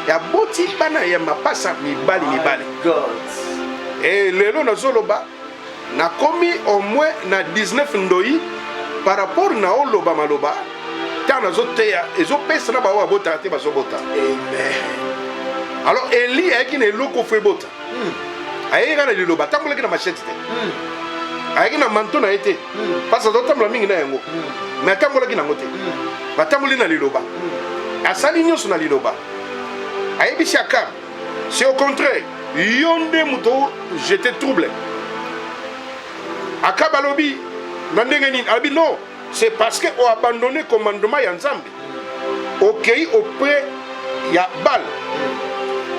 S3: ya boti bana ya mapasa mibali et lelo nazoloba na komi au moins na 19 ndoi par rapport na oloba maloba ta nazoteya ezopesa na bawa bota te bazobota alors Eli ayaki na eloko fo ebota ayeki na liloba tambolaki na machete te ayeki na manto na ye te parce azotambola mingi na yango mais atambolaki nango te batamboli na liloba asali nyonso na liloba ayebisi Akab c'est au contraire yo nde moto j'étais troublé Akab alobi na ndenge nini alobi non c'est parce que o abandonné commandement ya Nzambe okei auprès ya Baal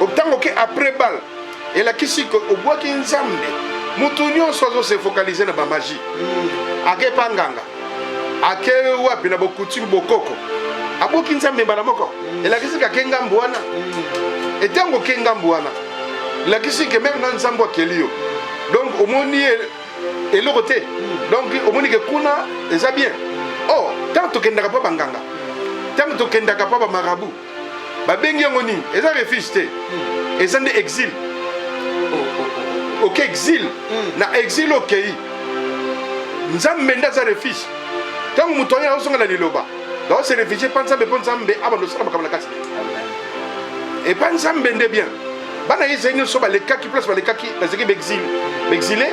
S3: autant que après Baal et la kisi ko obwaki Nzambe mutu nyonso azo se focaliser na ba magie ake panganga ake wapi na bokutimi bokoko aboki Nzambe bana moko et la kisi ka kenga mbwana et tango kenga mbwana la kisi que même na Nzambe akelio donc omoni eloko te donc omoni ke kuna eza bien oh tant to kendaka pa banganga tant to kendaka pa ba marabout babengi yango nini eza refuge te eza nde exil ok exil na exil okei Nzambe nda za refuge tango mutu oyo azonga na liloba donc se réfugier pa Nzambe po Nzambe abando sala makambo na kati et pa Nzambe nde bien bana Israël nyonso balekaki place balekaki bazeki exilé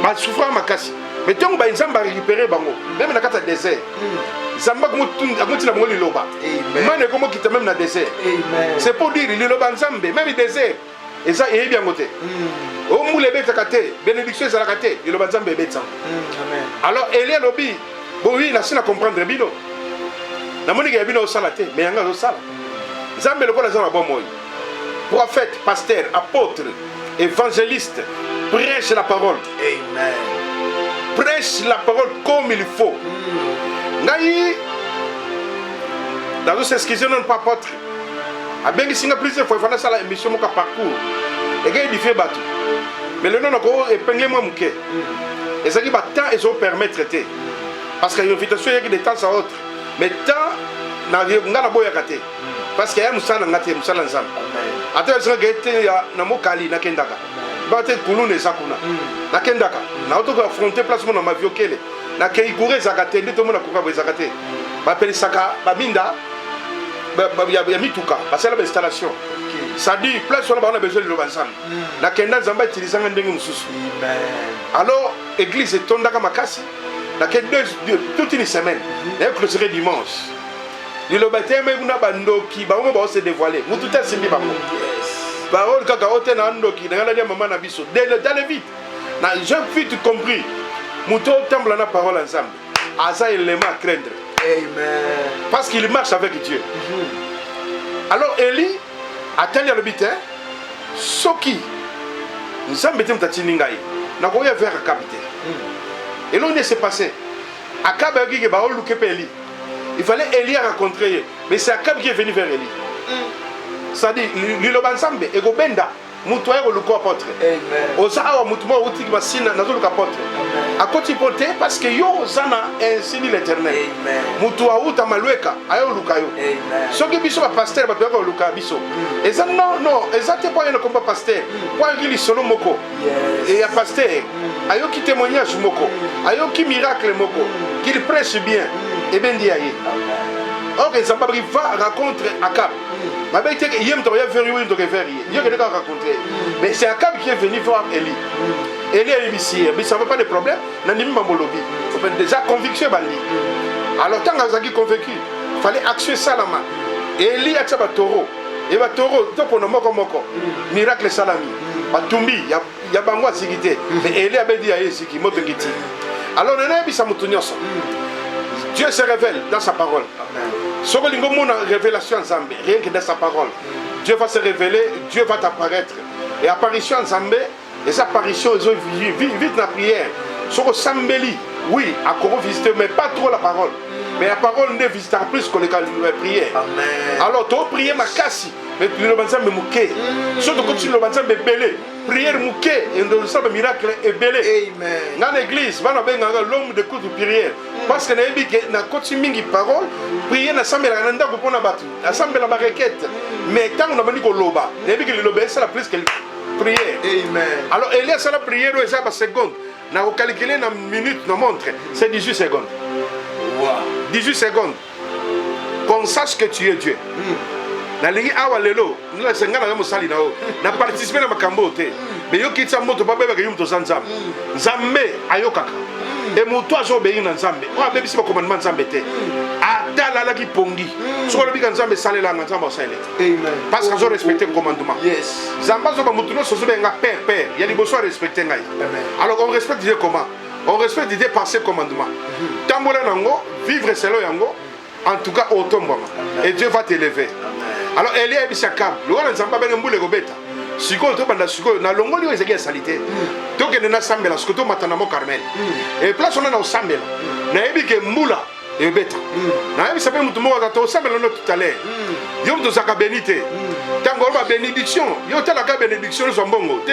S3: basouffrant makasi mais tango ba Nzambe récupérer bango même na kati ya désert Zamba agotina bango liloba mane komo kita même na désert c'est pour dire liloba Nzambe même désert eza eyebi yango te o mule betaka te bénédiction ezalaka te liloba Nzambe ebetsa alors Eli alobi bon oui na sina comprendre bino na monike ya bino osala te mais yanga osala Nzambe lokola za na bomoi prophète pasteur apôtre évangéliste prêche la parole prêche la parole comme il faut ngai dans ce excusez non pas apôtre a bien singa plusieurs fois fana sala émission moka parcours et gars édifier bateau mais le nom ko épingler moi muke et ça qui va temps et so permettre traiter parce que l'invitation y a des temps à autre mais temps na ngana boya kate parce que ya musala ngate musala nzambe ata ça gete ya na mokali na kendaka bate kulune sakuna na kendaka na auto affronter placement na maviokele na keigure zakate ndito mona kuka zakate ba pelisaka ba minda ya mituka parce que l'installation ça dit place on a besoin de l'ensemble na kenda nzamba utiliser ndenge mususu alors église etondaka makasi na kende toute une semaine et clôturer dimanche le baptême na bandoki ba on se dévoiler mutu ta simbi ba parole kaka ote na ndoki na ngala maman na biso d'aller vite na j'ai vite compris mutu temble na parole ensemble asa élément à craindre amen parce qu'il marche avec Dieu alors Eli atali le bitin soki nzambe te mtatini ngai na koya vers Akab te et l'on s'est passé Akab a dit que ba oluke pe Eli il fallait Eli rencontrer mais c'est Akab qui est venu vers Eli ça dit liloba nzambe ego benda mutu ayo luko apôtre amen oza mutu mo uti basina nazo luka apôtre akoti porter parce que yo zana ainsi dit l'Éternel amen mutu auta malweka ayo luka yo amen soki biso ba pasteur ba ko luka biso eza non eza te pas un combat pasteur pour ngili solo moko et ya pasteur ayo ki témoignage moko ayo ki miracle moko qu'il prêche bien et ben dit aye or Nzambe va rencontrer Akab ma bête hier tu vas faire oui tu vas faire hier que rencontrer mais c'est Akab qui est venu voir Eli Eli est ici mais ça veut pas de problème n'anime mamolobi faut déjà conviction bali alors tant que convaincu fallait action salama Eli a taba taureau et ba taureau to pour moko miracle salami batumbi ya bango asikite mais Élie abedi ya esiki moto kiti. Alors nana bisa mutunyoso. Dieu se révèle dans sa parole. Ce que l'ingo mona révélation Nzambe, rien que dans sa parole. Dieu va se révéler, Dieu va t'apparaître. Et apparition Nzambe, les apparitions vite la prière. Ce que Sambeli, oui, à comment visiter, mais pas trop la parole. Mais la parole ne visitera plus que les prières. Alors, tu as prié ma casse, mais tu le banzam mouké. Surtout quand tu le banzam belé. Prière mouké, et le miracle est belé. Dans l'église, l'homme de coup de prière. Parce que na koti mingi parole, prier na sambe la nanda ko pona batu. Na sambe la requête. Mais quand on a dit ko loba, nebi que le loba c'est la plus que prière. Amen. Alors Elias la prière est ça par seconde. Na ko calculer na minute na montre, c'est 18 secondes. Wow. 18 secondes. Qu'on sache que tu es Dieu. Na lingi awa lelo, na sengana mo sali na o. Na participer na makambo te. Mais yo kitsa moto ba beba ke yum to zanzam. Nzambe ayokaka. Et mon toit j'ai obéi dans Nzambe. Moi même si mon commandement Nzambe était. Adala la qui pongi. Sur le bigan Nzambe salé la Nzambe salé. Amen. Parce que je respecte le commandement. Yes. Nzamba zo ba mutuno so zo benga père. Il y a des besoins respecter ngai. Alors on respecte Dieu comment? On respecte Dieu par ses commandements. Tambola nango, vivre selon yango. En tout cas autombe. Et Dieu va t'élever. Alors Elie Abishakam, le roi Nzamba ben mbule gobeta. Siko to banda siko na longoli ezeki ya salite to ke na sambela siko to matana mo Carmel et place on a na sambela na yebi ke mbula e beta na yebi sape mutu mo ka to sambela no tout à l'heure yo to saka bénité tango ba bénédiction yo tala ka bénédiction so mbongo te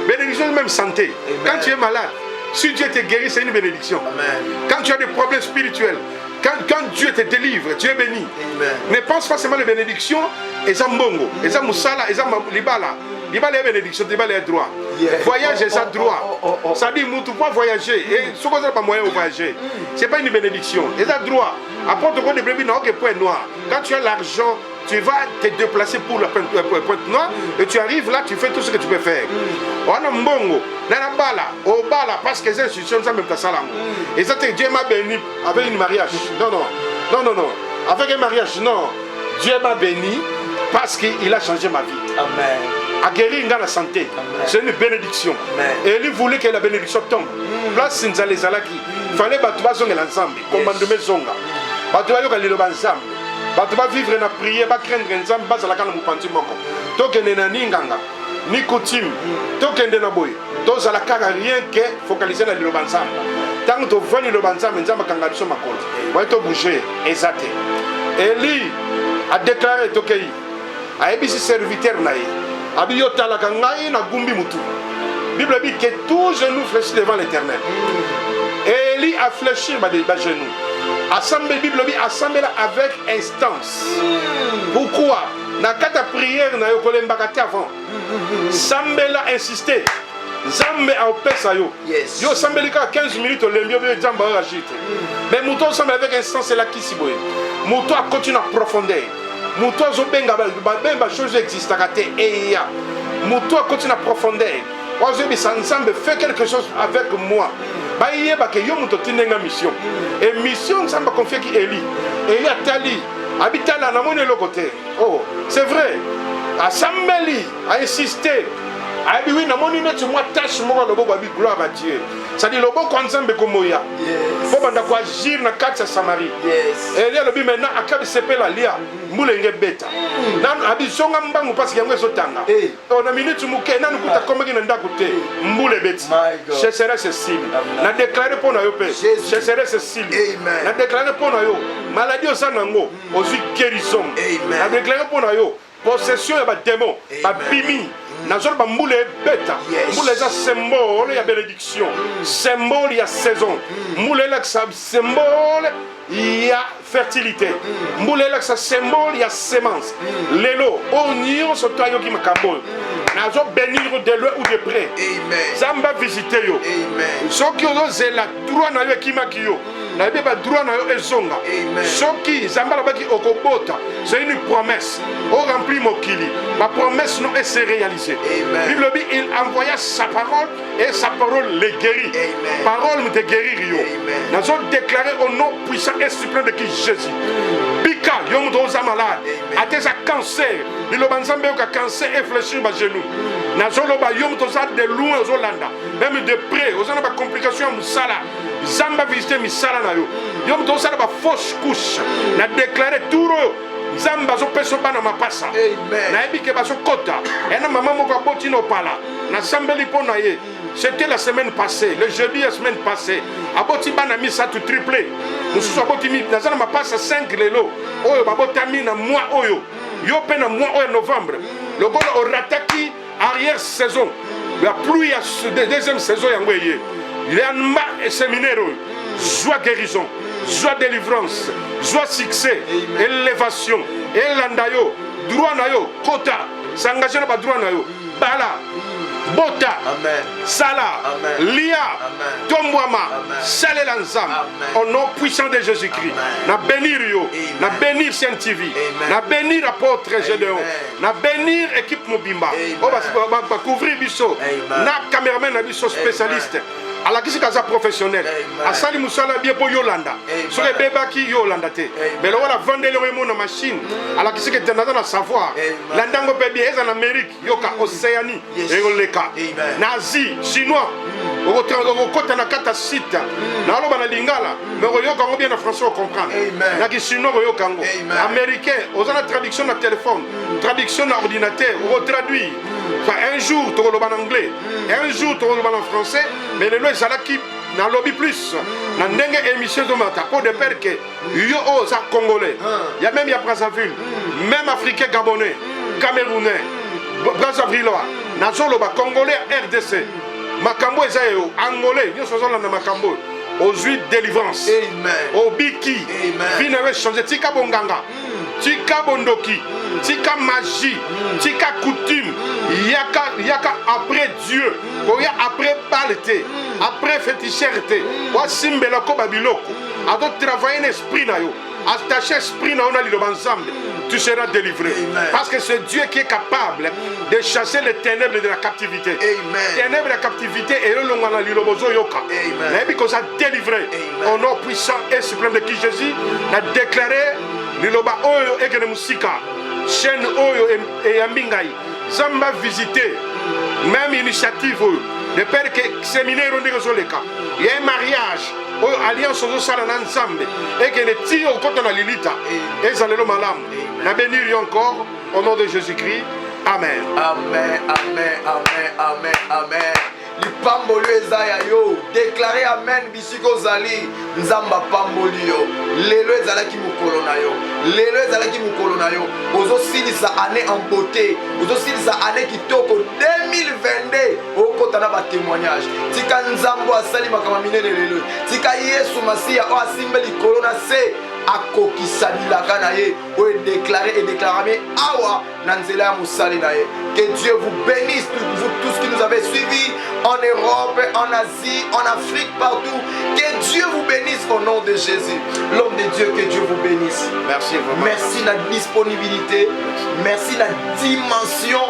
S3: bénédiction même santé. Quand tu es malade, si Dieu te guérit, c'est une bénédiction. Amen. Quand tu as des problèmes spirituels, quand Dieu te délivre, tu es béni. Amen. Ne pense pas seulement les bénédictions et ça mbongo et ça musala et ça libala. Il va les bénédictions, il va les droits. Voyager, ça droit. Ça dit, tu peux voyager. Et ce qu'on n'a pas moyen de voyager, ce n'est pas une bénédiction. Et ça droit. Apporte quoi de brebis dans le point noir. Quand tu as l'argent, tu vas te déplacer pour la pointe noire et tu arrives là, tu fais tout ce que tu peux faire. On a mbongo, au bala, parce que les institutions sont même pas ça. Et ça, Dieu m'a béni avec un mariage. Non. Avec un mariage, non. Dieu m'a béni parce qu'il a changé ma vie. Amen. A guérir la santé. C'est une bénédiction. Amen. Et il voulait que la bénédiction tombe. Place Sinzale Zalaki. Il fallait que tu vas ensemble. Commandement Zonga. Tu vas ensemble. Tu vas vivre dans la prière, tu vas craindre ensemble. Tu vas aller dans tu vas ninganga. Ni coutume. Tu vas aller dans tu vas rien que focaliser dans l'ensemble. Tant que tu vas dans l'ensemble, tu vas aller dans le tu vas bouger. Exact. Élie a déclaré Tokei. A ebisi serviteur na ye. Abi yo talaka ngai na gumbi mutu. Bible dit que tout genou fléchit devant l'Éternel. Élie a fléchi ba genou. Assemblée Bible dit assemblée avec instance. Pourquoi? Na kata prière na yo kolembaka te avant. Sambela insisté. Zambe a opesa yo. Yo sambelika 15 minutes lembio be jamba agite. Mais muto semble avec instance là qui si boye. Muto a continue à profondeur. Muto zobenga ba chose existe kate eya. Muto continue à profondeur. Ozo bi ensemble fait quelque chose avec moi. Ba yeba ke yo muto tinenga mission. Et mission samba confier ki Élie. Élie atali habitala na moni le côté. Oh, c'est vrai. Assemblée a insisté. Ah oui, na moni net moi tâche moi le bobo bi gloire à Dieu. Ça dit le bon ensemble comme moya. Faut banda ko agir na kati Samarie. Et là le bi maintenant akabi sepela lia mulenge beta. Nan abi songa mbangu parce que yango ezotanga. On a minute muke nanu kuta komaki na ndako te. Mbule beti. Je serai Cécile. Na déclarer pour na yo pe. Je serai Cécile. Na déclarer pour na yo maladie au sanango, aussi guérison. Na déclarer pour na yo possession ya ba démon, ba bimi. Nazor ba mbule beta. Mbule za symbole ya bénédiction. Symbole ya saison. Mbule la symbole ya fertilité. Mbule la symbole ya semence. Lelo onion so toyo ki makambo. Nazor bénir de loin ou de près. Amen. Zamba visiter yo. Amen. So ki ozo zela droit na yo ki makiyo. na yebe ba droit na yo ezonga soki nzambe alobaki okobota c'est une promesse o rempli mokili ma promesse non est se réaliser Bible dit il envoya sa parole et sa parole les guérit parole de guérir yo nazo déclarer au nom puissant et suprême de qui Jésus bika yo mudoza malade ateza cancer biloba nzambe yo ka cancer infléchir ba genou nazo loba yo mudoza de loin ozolanda même de près ozana ba complication musala zamba visiter misala na yo yo mudoza ba fausse couche na déclarer tout Zamba zo peso bana mapasa na ebike baso kota ena mama moko aboti no pala na sambeli pona ye c'était la semaine passée le jeudi la semaine passée aboti bana misa tout triplé mususu aboti mi na zana mapasa 5 lelo oyo babotami na mois oyo yo pe na mois oyo novembre le gol au rataki arrière saison la pluie à deuxième saison yango ye l'anma et séminaire joie guérison joie délivrance, joie succès, élévation, elandayo, droit nayo, kota, s'engager dans le droit nayo, bala, bota, sala, lia, tombouama, salé l'enzam, au nom puissant de Jésus-Christ, na bénir yo, na bénir Saint-TV, na bénir apôtre Gédéon, na bénir équipe Mobimba, on va couvrir biso, na caméraman na biso spécialiste. À la kisa professionnel à sali musala bien pour Yolanda sur les bébés qui Yolanda te mais là on a vendu le na machine à la kisa que dans la savoir landango bébé est en Amérique yoka Océanie et oleka nazi chinois au côté na kata site na loba na lingala mais yoka ngo bien en français on comprend na ki chinois yoka ngo américain aux en traduction na téléphone traduction na ordinateur on traduit un jour tu loba en anglais un jour tu loba en français mais le zalaki na lobby plus na ndenge émission de mata pour de père que yo o za congolais il y a même ya Brazzaville même africain gabonais camerounais brazzavillois na zolo ba congolais RDC makambo ezayo angolais yo sozo na makambo aux huit délivrance au biki vina we changer tika bonganga tika bondoki tika magie tika coutume yaka après Dieu koya après balete après fétichérité wa simbela ko babiloko ado travailler l'esprit na yo attacher esprit na on a ensemble tu seras délivré parce que c'est Dieu qui est capable de chasser les ténèbres de la captivité ténèbres de la captivité et le longana lilobozo yoka mais because a délivré au nom puissant et suprême de qui Jésus a déclaré liloba oyo ekene musika chaîne oyo et yambingai zamba visiter même initiative de père que séminaire on désoleka il y a un mariage oyo alliance ozo sala na nzambe et que le tio kota na lilita et zalelo malam na bénir encore au nom de Jésus-Christ amen
S2: amen amen amen amen amen lipamboli ezaya yo déclarer amen bisiko zali nzamba pamboli yo lelo ezalaki mukolo na yo lelo ezalaki mukolo na yo ozo silisa année en beauté ozo silisa année kitoko 2022 okota na ba témoignage tika nzambo asali makama minene lelo tika Yesu Masia o asimbeli corona se akokisa bilaka na ye o déclarer et déclarer awa na nzela ya musali na ye que Dieu vous bénisse vous tous qui nous avez suivis en Europe, en Asie, en Afrique, partout. Que Dieu vous bénisse au nom de Jésus. L'homme de Dieu, que Dieu vous bénisse.
S3: Merci vraiment.
S2: Merci de la disponibilité. Merci de la dimension.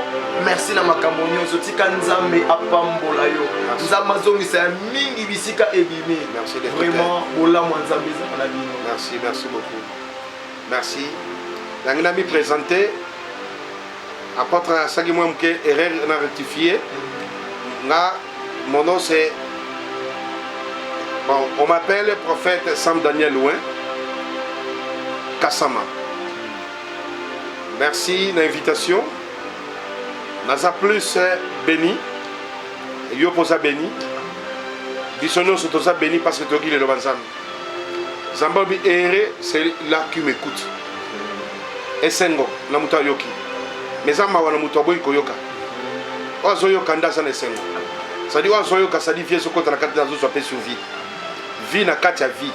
S2: Merci de la makambonyo. Sotika nzambe apambola yo. Nzamba zongi sa mingi bisika ebimi.
S3: Merci de
S2: vraiment bola nzambe za na bino.
S3: Merci, merci beaucoup. Merci. Nangina mi présenté apôtre Sagimo Mke erreur na rectifié. Mon nom c'est... Bon, on m'appelle le prophète Sam Daniel Louin Kassama. Merci de l'invitation. Naza plus béni. Yo posa béni. Bissono sotosa béni parce que Togi le Lobanzam. Zambabi Ere, c'est là qui m'écoute. Esengo, na muta yoki. Mais Zamba wana mutoboy koyoka. Ozoyo kanda sana esengo. Ça dit ozoyo kasadi vie sokota na kati nazo sope sur vie. Vie na kati ya vie.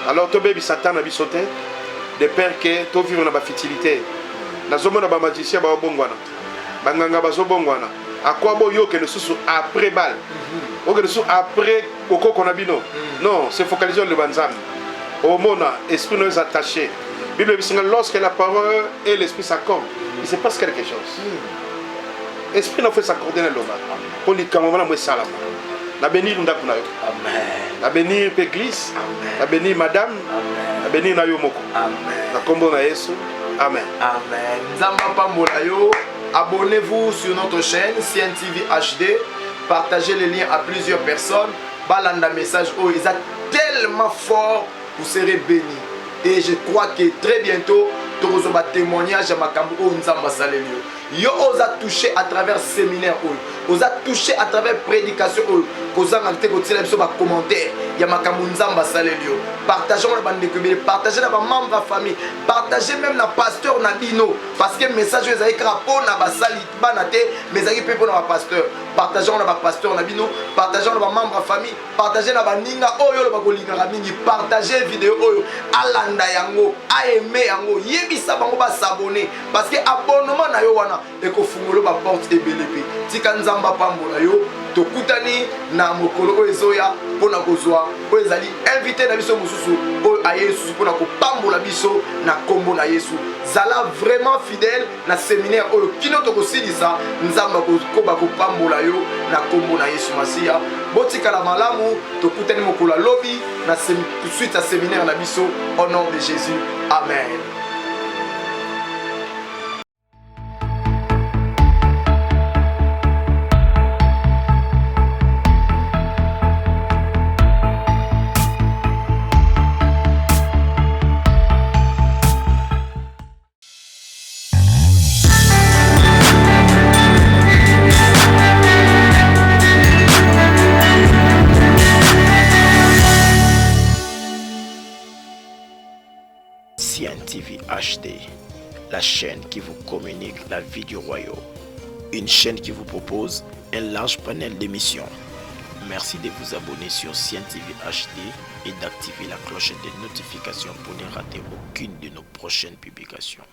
S3: Alors to baby Satan na bisote de père que to vivre na ba fertilité. Nazo na ba magicien ba bongwana. Banganga ba zo bongwana. Akwa bo yo ke le susu après balle. après Koko Konabino. Non, c'est focalisé sur le Banzam. Au Mona, esprit nous est attaché. Bible dit lorsque la parole et l'esprit s'accordent, il se passe quelque chose. Esprit nous fait s'accorder dans l'homme. Pour les camomans, moi ça là. La bénir nous d'accord. Amen. La bénir l'église. Amen. La bénir madame. Amen. La bénir na yo moko. Amen. La combo na Yesu. Amen.
S2: Amen. Nzamba pambola yo. Abonnez-vous sur notre chaîne CNTV HD. Partagez les liens à plusieurs personnes. Balanda message oh, ils sont tellement forts, vous serez bénis. Et je crois que très bientôt, tu auras un témoignage à Makambo oh, Nzamba Salelio. Yo osa touché à travers séminaire oh, osa touché à travers prédication oh, osa ngate ko tila biso ba commentaire ya Makambo Nzamba Salelio. Partagez na bande kebele, partagez na ba membre de famille, partagez même na pasteur na bino parce que message yo ezali krapo na ba sali bana te mais ezali pe na ba pasteur. Partagez na ba pasteur na bino, partagez na ba membre de famille, partagez na ba ninga oyo lo ba kolinga mingi, partagez vidéo oyo alanda yango, a aimer yango, yebisa bango ba s'abonner parce que abonnement na yo wana ekofungolo ba porte ebele pe. Tika Nzamba pambola yo tokutani na mokolo oyo ezoya pona kozwa oyo ezali invité na biso mosusu oyo aye Yesu pona kopambola biso na kombo na Yesu. Zala vraiment fidèle na séminaire oyo kino tokosilisa Nzamba koba kopambola yo na kombo na Yesu Masiya. Botikala malamu tokutani mokolo lobi na suite à séminaire na biso au nom de Jésus. Amen.
S1: CNTV HD, la chaîne qui vous communique la vie du royaume. Une chaîne qui vous propose un large panel d'émissions. Merci de vous abonner sur CNTV HD et d'activer la cloche des notifications pour ne rater aucune de nos prochaines publications.